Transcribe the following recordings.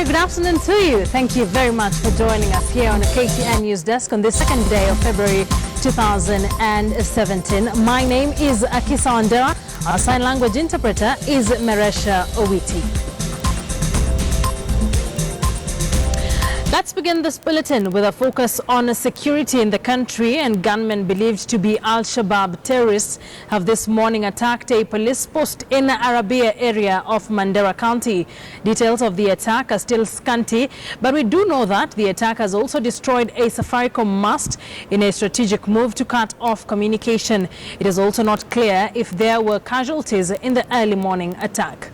very good afternoon to you. Thank you very much for joining us here on the KTN Newsdesk on the second day of February 2017. My name is Akisa Wandera. Our sign language interpreter is Meresha Owiti. Let's begin this bulletin with a focus on security in the country, and gunmen believed to be Al-Shabaab terrorists have this morning attacked a police post in the Arabia area of Mandera County. Details of the attack are still scanty, but we do know that the attack has also destroyed a Safaricom mast in a strategic move to cut off communication. It is also not clear if there were casualties in the early morning attack.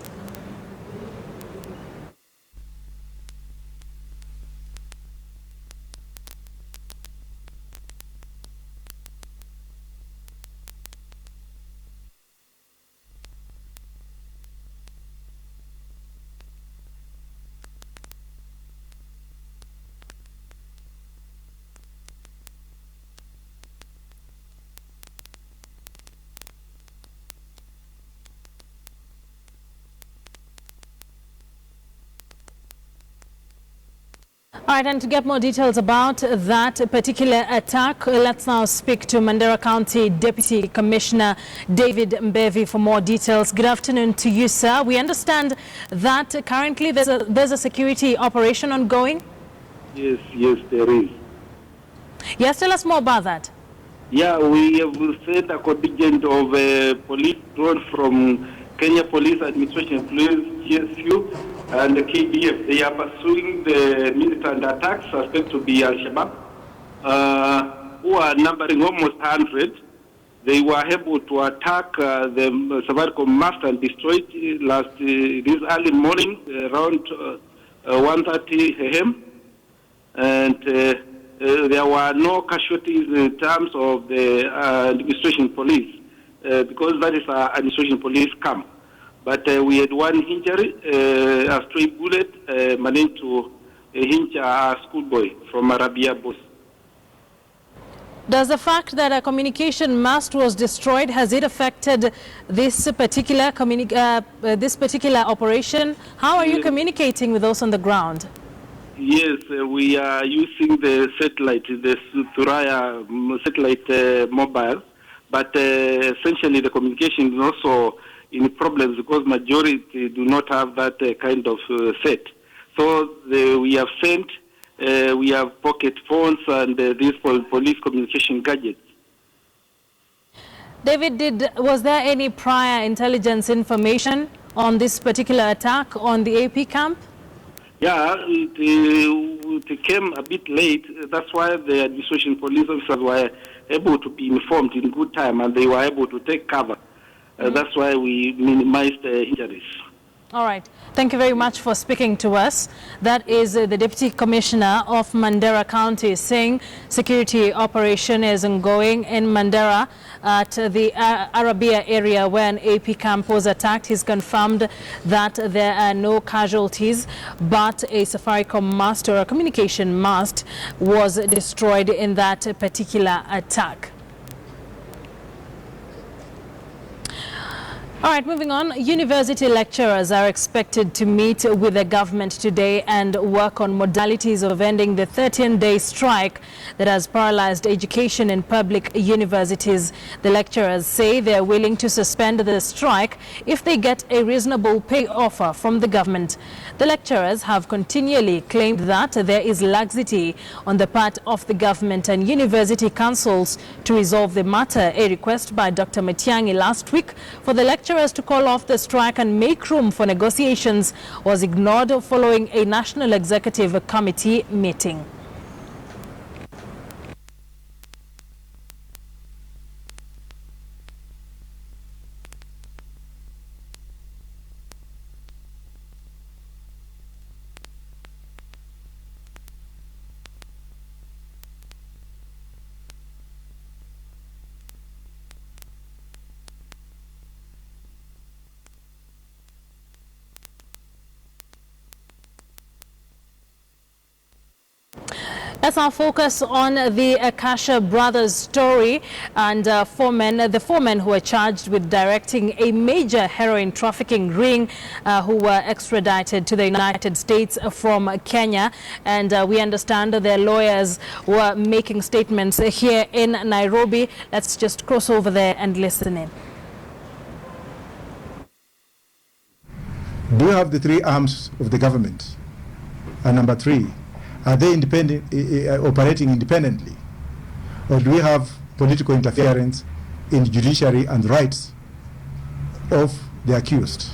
All right, and to get more details about that particular attack, let's now speak to Mandera County Deputy Commissioner David Mbevi for more details. Good afternoon to you, sir. We understand that currently there's a security operation ongoing? Yes, there is. Yes, tell us more about that. Yeah, we have sent a contingent of police drawn from Kenya Police Administration, Police, GSU, and the KDF. They are pursuing the militant attacks suspected to be Al-Shabaab, who are numbering almost 100. They were able to attack the Safaricom mast and destroy it this early morning around 1:30 a.m. And there were no casualties in terms of the administration police, because that is our administration police camp. But we had one injury, a stray bullet managed to injure a schoolboy from Arabia bus. Does the fact that a communication mast was destroyed, has it affected this particular operation? How are you communicating with those on the ground? Yes, we are using the satellite, the Thuraya satellite mobile, but essentially the communication is also in problems because majority do not have that kind of set. So we have sent, we have pocket phones and these police communication gadgets. David, was there any prior intelligence information on this particular attack on the AP camp? Yeah, it came a bit late. That's why the administration police officers were able to be informed in good time and they were able to take cover. That's why we minimized the injuries. All right. Thank you very much for speaking to us. That is the Deputy Commissioner of Mandera County saying security operation is ongoing in Mandera at the Arabia area where an AP camp was attacked. He's confirmed that there are no casualties, but a Safaricom mast or a communication mast was destroyed in that particular attack. All right, moving on. University lecturers are expected to meet with the government today and work on modalities of ending the 13-day strike that has paralyzed education in public universities. The lecturers say they are willing to suspend the strike if they get a reasonable pay offer from the government. The lecturers have continually claimed that there is laxity on the part of the government and university councils to resolve the matter. A request by Dr. Matiang'i last week for the lecturers to call off the strike and make room for negotiations was ignored following a National Executive Committee meeting. Let's now focus on the Akisa brothers story and the four men who were charged with directing a major heroin trafficking ring who were extradited to the United States from Kenya. And we understand their lawyers were making statements here in Nairobi. Let's just cross over there and listen in. Do you have the three arms of the government? And number three, are they operating independently? Or do we have political interference in the judiciary and rights of the accused?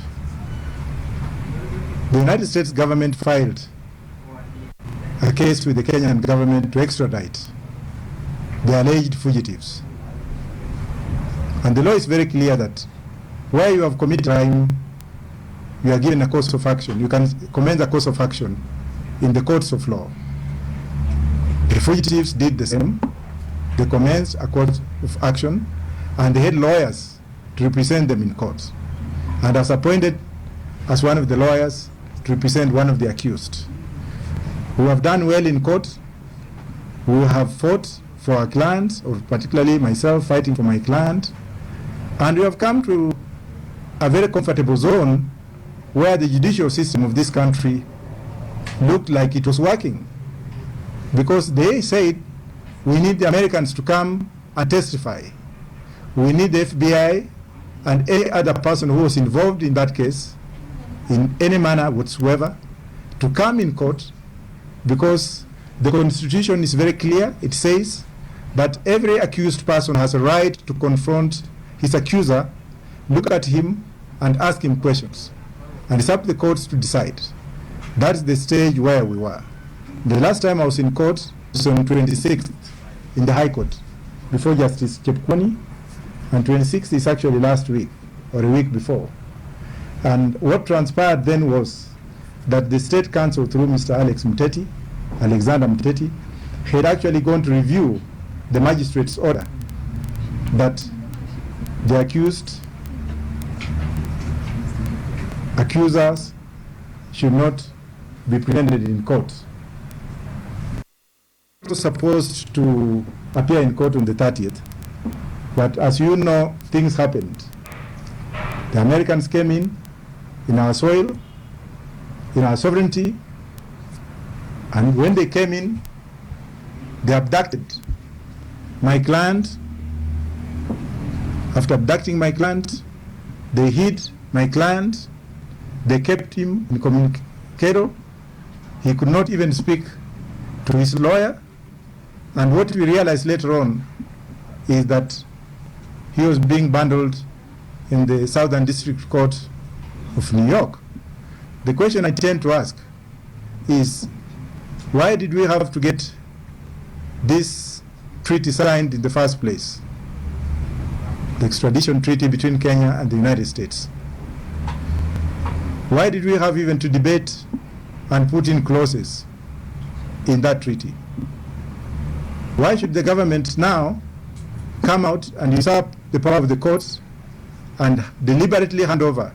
The United States government filed a case with the Kenyan government to extradite the alleged fugitives. And the law is very clear that where you have committed crime, you are given a course of action. You can commence a course of action in the courts of law. The fugitives did the same. They commenced a course of action, and they had lawyers to represent them in court. And I was appointed as one of the lawyers to represent one of the accused. We have done well in court. We have fought for our clients, or particularly myself fighting for my client. And we have come to a very comfortable zone where the judicial system of this country looked like it was working. Because they said, we need the Americans to come and testify. We need the FBI and any other person who was involved in that case, in any manner whatsoever, to come in court, because the Constitution is very clear. It says that every accused person has a right to confront his accuser, look at him, and ask him questions. And it's up to the courts to decide. That's the stage where we were. The last time I was in court was on 26th in the High Court before Justice Chepkwony, and 26th is actually last week or a week before. And what transpired then was that the State Counsel, through Mr. Alexander Muteti, had actually gone to review the magistrate's order that the accusers should not be presented in court. Was supposed to appear in court on the 30th, but as you know, things happened. The Americans came in our soil, in our sovereignty, and when they came in, they abducted my client. After abducting my client, they hid my client. They kept him incommunicado. He could not even speak to his lawyer. And what we realized later on is that he was being bundled in the Southern District Court of New York. The question I tend to ask is, why did we have to get this treaty signed in the first place? The extradition treaty between Kenya and the United States. Why did we have even to debate and put in clauses in that treaty? Why should the government now come out and usurp the power of the courts and deliberately hand over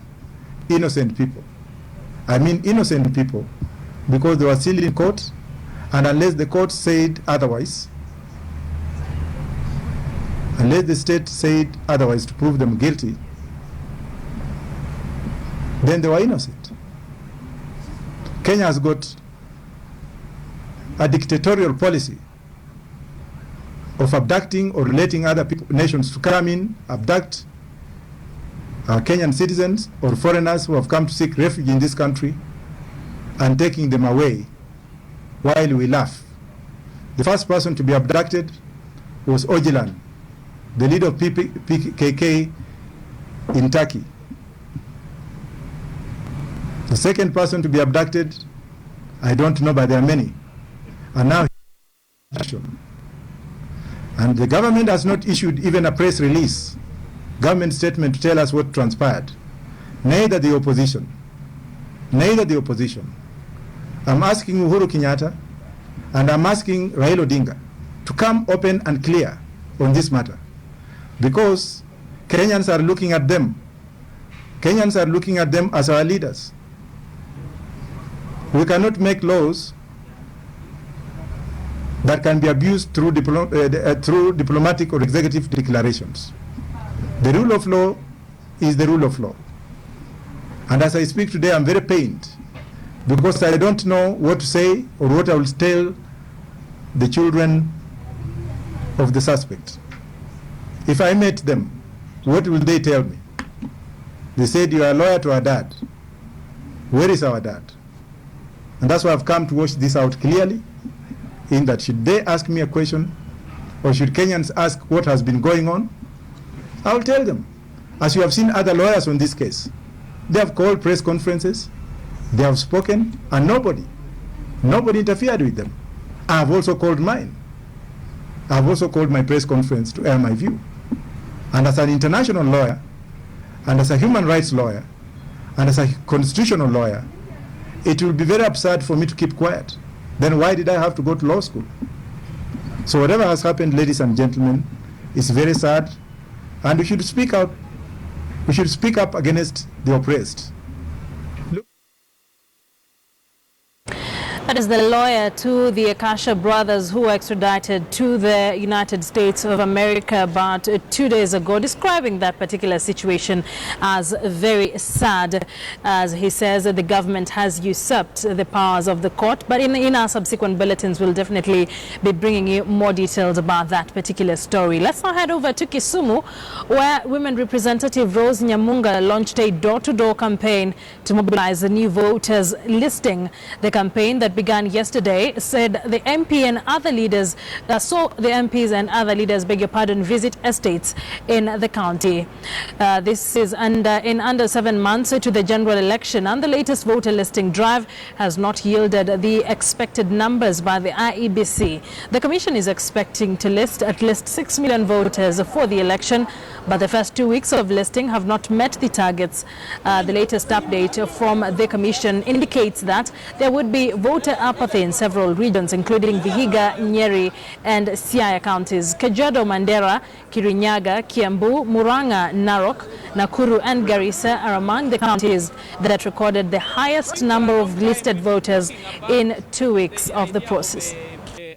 innocent people? I mean innocent people, because they were still in court, and unless the court said otherwise, unless the state said otherwise to prove them guilty, then they were innocent. Kenya has got a dictatorial policy of abducting or letting other nations to come in, abduct our Kenyan citizens or foreigners who have come to seek refuge in this country, and taking them away while we laugh. The first person to be abducted was Ojilan, the leader of PKK in Turkey. The second person to be abducted, I don't know, but there are many. And now, and the government has not issued even a press release, government statement to tell us what transpired. Neither the opposition. I'm asking Uhuru Kenyatta and I'm asking Raila Odinga to come open and clear on this matter, because Kenyans are looking at them. Kenyans are looking at them as our leaders. We cannot make laws that can be abused through diplomatic or executive declarations. The rule of law is the rule of law. And as I speak today, I'm very pained because I don't know what to say or what I will tell the children of the suspect. If I met them, what will they tell me? They said, you are a lawyer to our dad. Where is our dad? And that's why I've come to wash this out clearly, in that should they ask me a question, or should Kenyans ask what has been going on, I'll tell them. As you have seen other lawyers on this case, they have called press conferences, they have spoken, and nobody interfered with them. I have also called mine. I have also called my press conference to air my view. And as an international lawyer, and as a human rights lawyer, and as a constitutional lawyer, it will be very absurd for me to keep quiet. Then why did I have to go to law school? So whatever has happened, ladies and gentlemen, is very sad, and we should speak out. We should speak up against the oppressed. That is the lawyer to the Akisa brothers who were extradited to the United States of America about 2 days ago, describing that particular situation as very sad. As he says, the government has usurped the powers of the court. But in our subsequent bulletins, we'll definitely be bringing you more details about that particular story. Let's now head over to Kisumu, where Women Representative Rose Nyamunga launched a door-to-door campaign to mobilize the new voters listing. The campaign that began yesterday said the MP and other leaders saw the MPs and other leaders, visit estates in the county. This is in under 7 months to the general election, and the latest voter listing drive has not yielded the expected numbers by the IEBC. The commission is expecting to list at least 6 million voters for the election, but the first 2 weeks of listing have not met the targets. The latest update from the commission indicates that there would be voter apathy in several regions, including Vihiga, Nyeri and Siaya counties. Kajiado, Mandera, Kirinyaga, Kiambu, Murang'a, Narok, Nakuru and Garissa are among the counties that recorded the highest number of listed voters in 2 weeks of the process.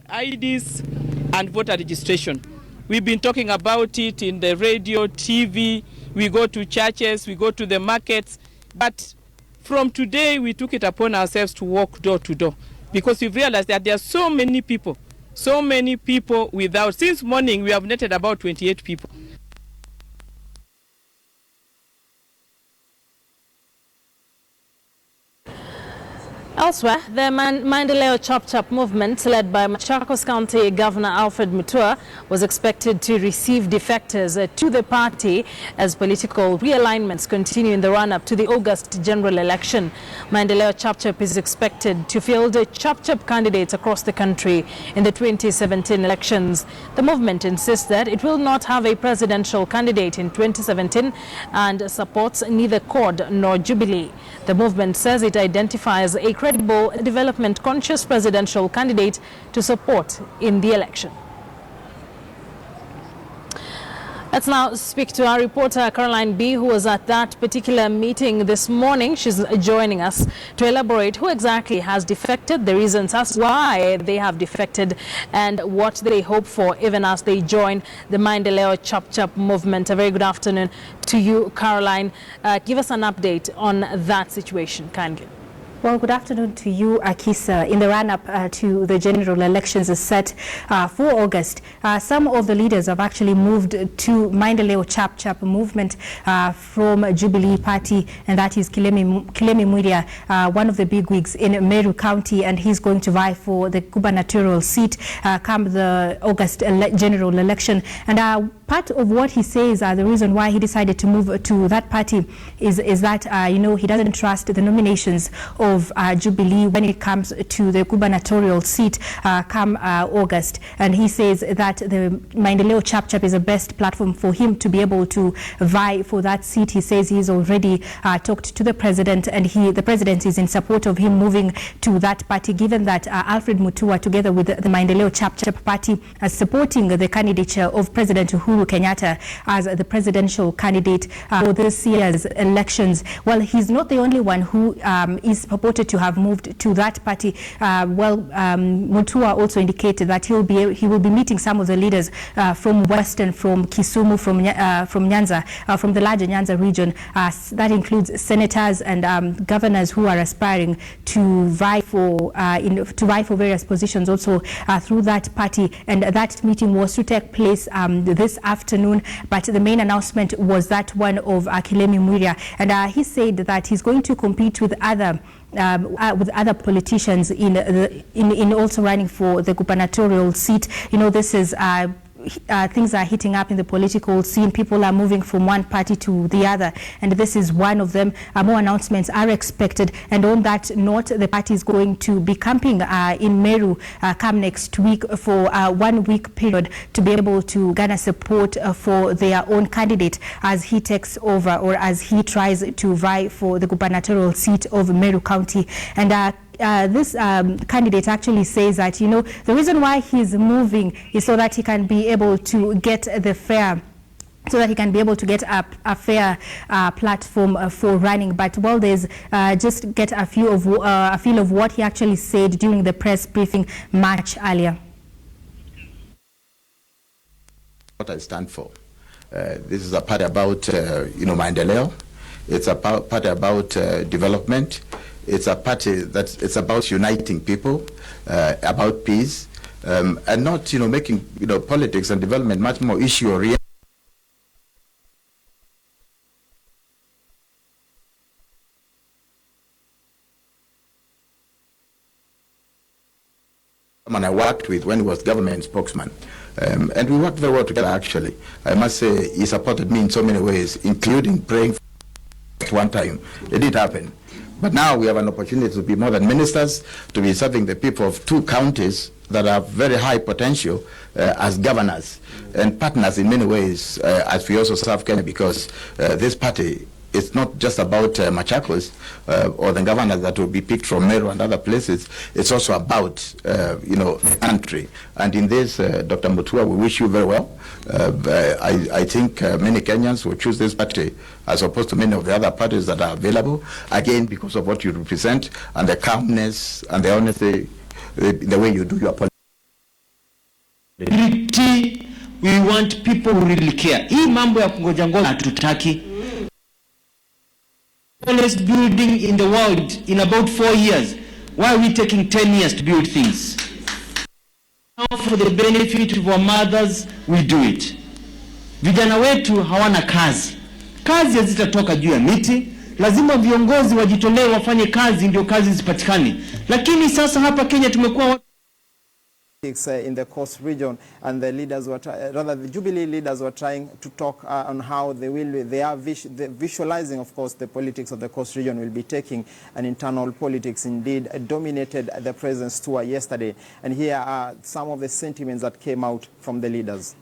IDs and voter registration. We've been talking about it in the radio, TV, we go to churches, we go to the markets, but from today we took it upon ourselves to walk door to door, because we've realized that there are so many people without. Since morning we have netted about 28 people. Elsewhere, the Maendeleo Chop Chop movement, led by Machakos County Governor Alfred Mutua, was expected to receive defectors to the party as political realignments continue in the run-up to the August general election. Maendeleo Chop Chop is expected to field Chop Chop candidates across the country in the 2017 elections. The movement insists that it will not have a presidential candidate in 2017 and supports neither CORD nor Jubilee. The movement says it identifies a credible, development-conscious presidential candidate to support in the election. Let's now speak to our reporter Caroline B, who was at that particular meeting this morning. She's joining us to elaborate who exactly has defected, the reasons as why they have defected, and what they hope for even as they join the Maendeleo Chop Chop movement. A very good afternoon to you, Caroline. Give us an update on that situation, kindly. Well, good afternoon to you, Akisa. In the run-up to the general elections is set for August, some of the leaders have actually moved to Maendeleo Chap Chap movement from Jubilee Party, and that is Kilemi Mwiria, one of the bigwigs in Meru County, and he's going to vie for the gubernatorial seat come the August general election. And part of what he says, the reason why he decided to move to that party is that, he doesn't trust the nominations of Jubilee when it comes to the gubernatorial seat come August. And he says that the Maendeleo Chap Chap is the best platform for him to be able to vie for that seat. He says he's already talked to the president, and the president is in support of him moving to that party, given that Alfred Mutua, together with the Maendeleo Chap Chap party, is supporting the candidature of President Uhuru Kenyatta as the presidential candidate for this year's elections. Well, he's not the only one who is purported to have moved to that party. Mutua also indicated that he will be meeting some of the leaders from Western, from Kisumu, from Nyanza, from the larger Nyanza region. That includes senators and governors who are aspiring to vie for various positions also through that party. And that meeting was to take place this afternoon, but the main announcement was that one of Kilemi Mwiria, and he said that he's going to compete with other politicians in also running for the gubernatorial seat. You know, this is things are heating up in the political scene. People are moving from one party to the other, and this is one of them. More announcements are expected, and on that note, the party is going to be camping in Meru come next week for a 1 week period to be able to garner support for their own candidate as he takes over, or as he tries to vie for the gubernatorial seat of Meru County. And this candidate actually says that, you know, the reason why he's moving is so that he can be able to get a fair platform for running. But there's just get a feel of what he actually said during the press briefing much earlier. What I stand for. This is a part about maendeleo. It's a part about development. It's a party that it's about uniting people, about peace, and not making politics and development much more issue oriented. Someone I worked with when he was government spokesman, and we worked very well together. Actually, I must say he supported me in so many ways, including praying for at one time. It did happen. But now we have an opportunity to be more than ministers, to be serving the people of 2 counties that have very high potential as governors and partners in many ways, as we also serve Kenya, because this party, it's not just about Machakos or the governors that will be picked from Meru and other places. It's also about, the country. And in this, Dr. Mutua, we wish you very well. I think many Kenyans will choose this party as opposed to many of the other parties that are available, again, because of what you represent and the calmness and the honesty, the way you do your politics. We want people who really care. Hii mambo ya kungoja ngoja hatutaki. Tallest building in the world in about 4 years. Why are we taking 10 years to build things? Now for the benefit of our mothers, we do it. Vijana wetu hawana kazi. Kazi hazitatoka juu ya miti. Lazima viongozi wajitolee wafanye kazi ndio kazi zipatikane. Lakini sasa hapa Kenya tumekuwa in the coast region, and the leaders were the Jubilee leaders were trying to talk on how they are visualizing, of course, the politics of the coast region will be taking, and internal politics indeed dominated the president's tour yesterday. And here are some of the sentiments that came out from the leaders.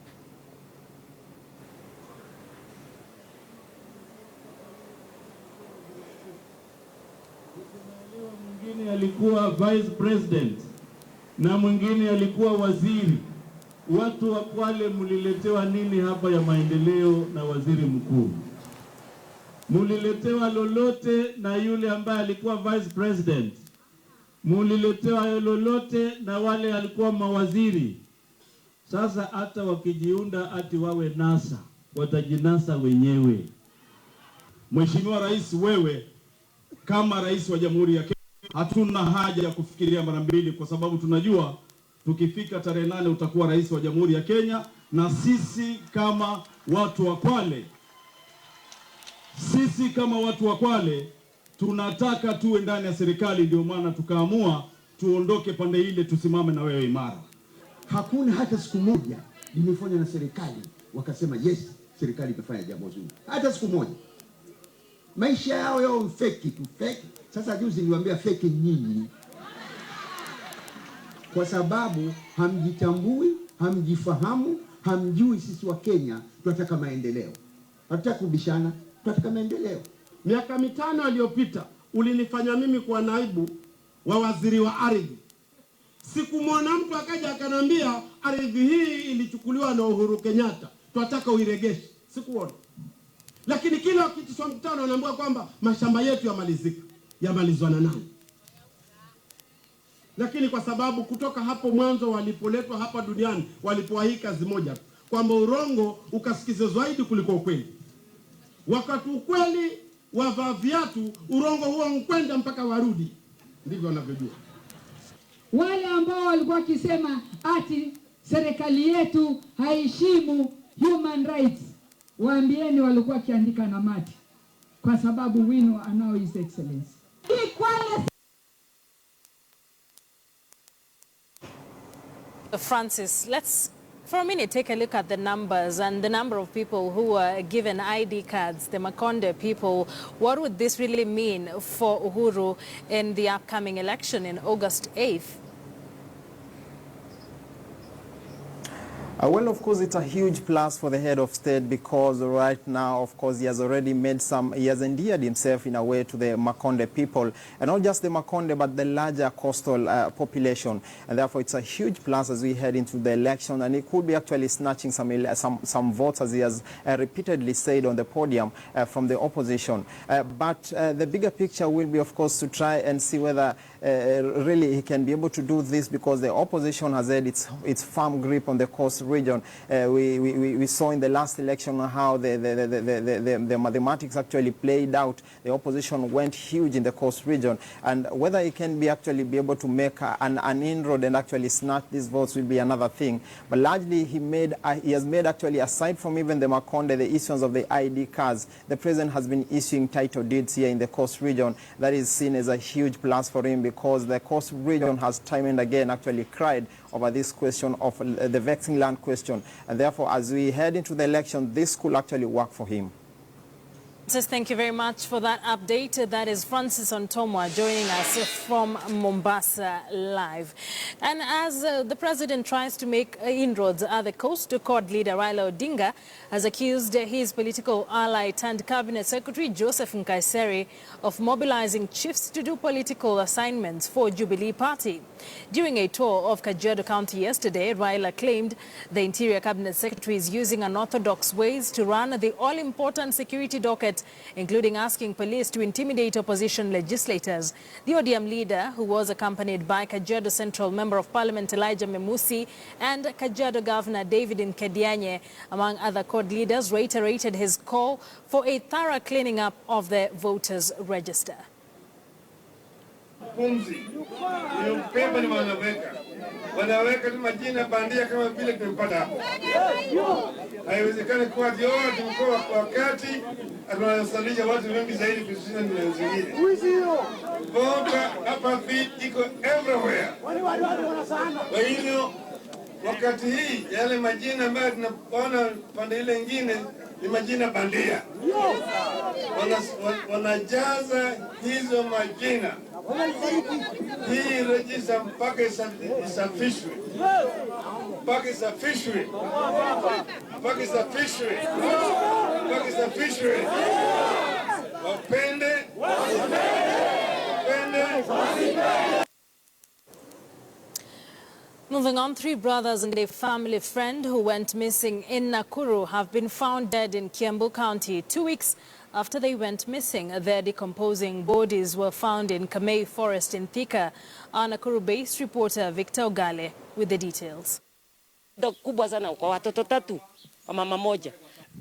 Mwingine alikuwa vice president na mwingine alikuwa waziri. Watu wa Kwale muliletewa nini hapa ya maendeleo na waziri mkuu? Muliletewa lolote na yule ambaye alikuwa vice president? Muliletewa lolote na wale alikuwa mawaziri? Sasa hata wakijiunda ati wawe NASA, watajinasa wenyewe. Mheshimiwa Rais, wewe kama rais wa Jamhuri ya Kenya, hatuna haja ya kufikiria mara mbili, kwa sababu tunajua tukifika tarehe 8 utakuwa rais wa Jamhuri ya Kenya, na sisi kama watu wa Kwale tunataka tuwe ndani ya serikali. Ndio maana tukaamua tuondoke pande ile, tusimame na wewe imara. Hakuna hata siku moja nimefanya na serikali wakasema yes, serikali imefanya jambo zuri, hata siku moja. Maisha yao fake tu, fake. Sasa juzi niliwaambia fake nyinyi, kwa sababu hamjitambui, hamjifahamu, hamjui sisi wa Kenya tunataka maendeleo. Hatutaki kubishana, tunataka maendeleo. Miaka 5 iliyopita ulinifanya mimi kuwa naibu wa waziri wa ardhi. Sikumwona mtu akaja akanambia ardhi hii ilichukuliwa na Uhuru Kenyatta, tunataka uiregeshe. Sikuona. Lakini kila kitu cha mkutano anaambiwa kwamba mashamba yetu yamalizika. Yamalizwa na nani? Lakini kwa sababu kutoka hapo mwanzo walipoletwa hapa duniani walipoahidi kazi moja, kwamba urongo ukasikize zaidi kuliko ukweli. Wakati ukweli wavaa viatu, urongo huo mkwenda mpaka warudi. Ndivyo wanavyojua. Wale ambao walikuwa wakisema ati serikali yetu haiheshimu human rights, waambieni walikuwa wakiandika na mati, kwa sababu wino anao His Excellency. Francis, let's for a minute take a look at the numbers and the number of people who were given ID cards, the Makonde people. What would this really mean for Uhuru in the upcoming election in August 8th? Well, of course, it's a huge plus for the head of state, because right now, of course, he has already made he has endeared himself in a way to the Makonde people, and not just the Makonde, but the larger coastal population. And therefore, it's a huge plus as we head into the election, and he could be actually snatching some votes, as he has repeatedly said on the podium, from the opposition. But the bigger picture will be, of course, to try and see whether really he can be able to do this, because the opposition has had its firm grip on the coast region. We saw in the last election how the mathematics actually played out. The opposition went huge in the coast region, and whether he can actually be able to make an inroad and actually snatch these votes will be another thing. But largely he has made actually, aside from even the Makonde, the issuance of the ID cards, the president has been issuing title deeds here in the coast region. That is seen as a huge plus for him, because the coast region has time and again actually cried over this question of the vexing land question. And therefore, as we head into the election, this could actually work for him. Thank you very much for that update. That is Francis Ontomwa joining us from Mombasa live. And as the president tries to make inroads, the Coast Accord leader Raila Odinga has accused his political ally turned cabinet secretary Joseph Nkaiseri of mobilizing chiefs to do political assignments for Jubilee Party. During a tour of Kajiado County yesterday, Raila claimed the Interior Cabinet Secretary is using unorthodox ways to run the all-important security docket, including asking police to intimidate opposition legislators. The ODM leader, who was accompanied by Kajiado Central Member of Parliament Elijah Memusi and Kajiado Governor David Nkedianye, among other CORD leaders, reiterated his call for a thorough cleaning up of the voters' register. Wanaweka tu majina bandia kama vile tumepata hapo. Haiwezekani kuwa yote mkoa kwa wakati tunawasalisha watu wengi zaidi kushinda ni zingine. Voter apathy iko everywhere. Kwa hivyo wakati hii yale majina ambayo tunaona pande ile nyingine ni majina bandia. Wanajaza hizo majina. Hii register mpaka isafishwe. Mpaka isafishwe. Mpaka isafishwe. Mpaka isafishwe. Wapende. Wapende. Moving on, 3 brothers and a family friend who went missing in Nakuru have been found dead in Kiambu County 2 weeks after they went missing. Their decomposing bodies were found in Kamei Forest in Thika. Our Nakuru-based reporter Victor Ogale with the details.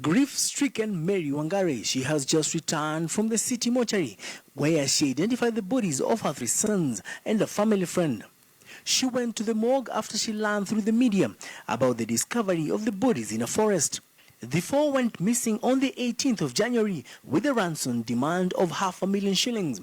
Grief-stricken Mary Wangare, she has just returned from the city mortuary where she identified the bodies of her 3 sons and a family friend. She went to the morgue after she learned through the media about the discovery of the bodies in a forest. The 4 went missing on the 18th of January with a ransom demand of $500,000 shillings.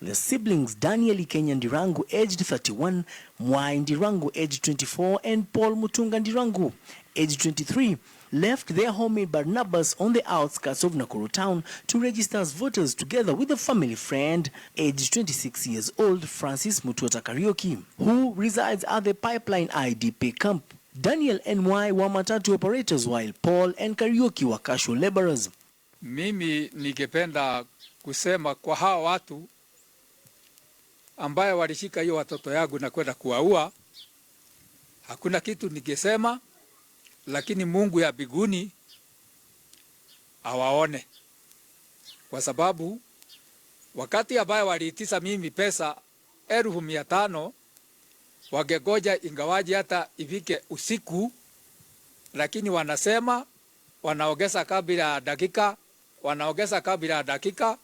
The siblings Daniel Kenya Ndirangu, aged 31, Mwai Ndirangu, aged 24, and Paul Mutunga Ndirangu, aged 23, left their home in Barnabas on the outskirts of Nakuru town to register as voters together with a family friend, aged 26 years old, Francis Mutuota Karaoke, who resides at the Pipeline IDP camp. Daniel and Mwai were matatu operators while Paul and Karaoke were casual laborers. Mimi ningependa kusema kwa hawa watu ambaye walishika hiyo watoto yangu na kwenda kuwaua, hakuna kitu ningesema, lakini Mungu ya biguni awaone. Kwa sababu wakati ambaye waliitisa mimi pesa 1,500 wangegoja ingawaji hata ifike usiku, lakini wanasema wanaongeza kabla ya dakika, wanaongeza kabla ya dakika,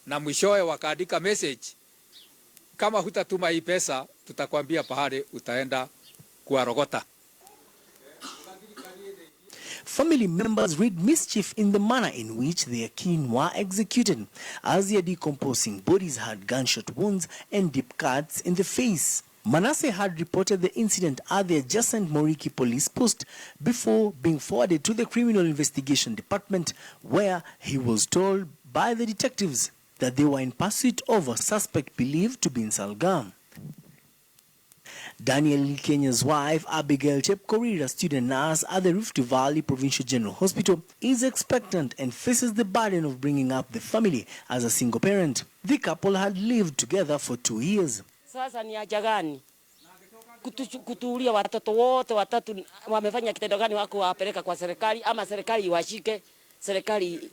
na mwishowe wakaandika message, kama hutatuma hii pesa tutakwambia pahali utaenda kuarogota. Family members read mischief in the manner in which their kin were executed, as their decomposing bodies had gunshot wounds and deep cuts in the face. Manasseh had reported the incident at the adjacent Moriki police post before being forwarded to the Criminal Investigation Department, where he was told by the detectives that they were in pursuit of a suspect believed to be in Salgam. Daniel Kenya's wife, Abigail Chepkorir, a student nurse at the Rift Valley Provincial General Hospital, is expectant and faces the burden of bringing up the family as a single parent. The couple had lived together for 2 years. Sasa ni haja gani kutuulia watoto wote watatu? Wamefanya kitendo gani? Wako wapeleka kwa serikali, ama serikali iwashike, serikali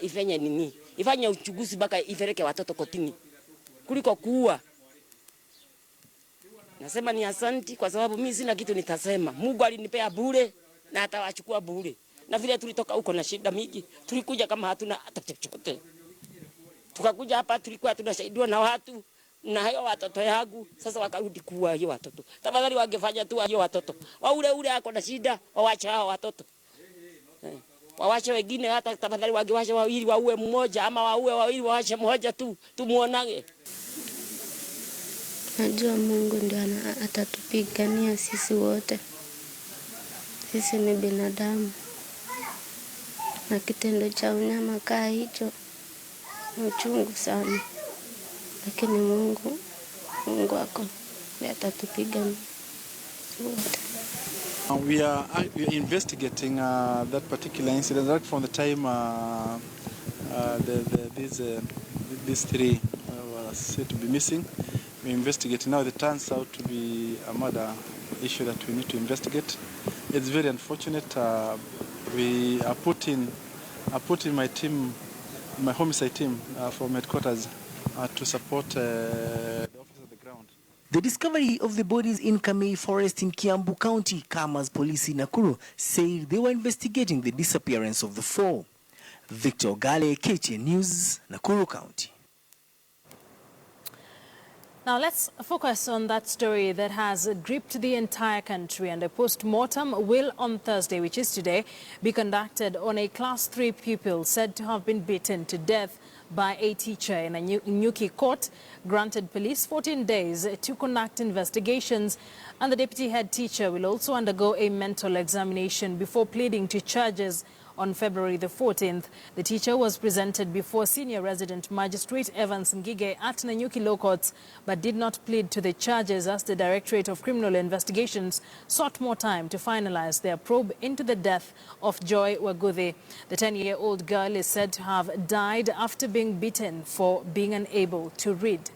ifanye nini? Ifanye uchunguzi mpaka ipeleke watoto kotini kuliko kuua. Nasema ni asanti kwa sababu mimi sina kitu nitasema. Mungu alinipea bure na atawachukua bure. Na vile tulitoka huko na shida mingi, tulikuja kama hatuna hata chochote. Tukakuja hapa tulikuwa tunasaidiwa na watu na hayo watoto yangu, sasa wakarudi kuua hiyo watoto. Tafadhali wangefanya tu hiyo watoto. Ule ako na shida, waache hao watoto. Waache wengine, hata tafadhali wangewaacha wawili waue mmoja, ama waue wawili waache mmoja tu, tumuonage. Najua Mungu ndiye atatupigania sisi wote. Sisi ni binadamu. Na kitendo cha unyama kaa hicho ni uchungu sana. Lakini Mungu wako ndiye atatupigania wote. We are investigating that particular incident right from the time these three were said to be missing. We investigate now. It turns out to be a murder issue that we need to investigate. It's very unfortunate. We are putting my team, my homicide team from headquarters to support the office on the ground. The discovery of the bodies in Kamei Forest in Kiambu County, Kamas Police in Nakuru said they were investigating the disappearance of the four. Victor Gale, KTN News, Nakuru County. Now let's focus on that story that has gripped the entire country, and a post-mortem will on Thursday, which is today, be conducted on a Class 3 pupil said to have been beaten to death by a teacher in a Nyuki court, granted police 14 days to conduct investigations, and the deputy head teacher will also undergo a mental examination before pleading to charges on February the 14th. The teacher was presented before Senior Resident Magistrate Evans Ngige at Nanyuki Law Courts, but did not plead to the charges as the Directorate of Criminal Investigations sought more time to finalize their probe into the death of Joy Waguthi. The 10-year-old girl is said to have died after being beaten for being unable to read.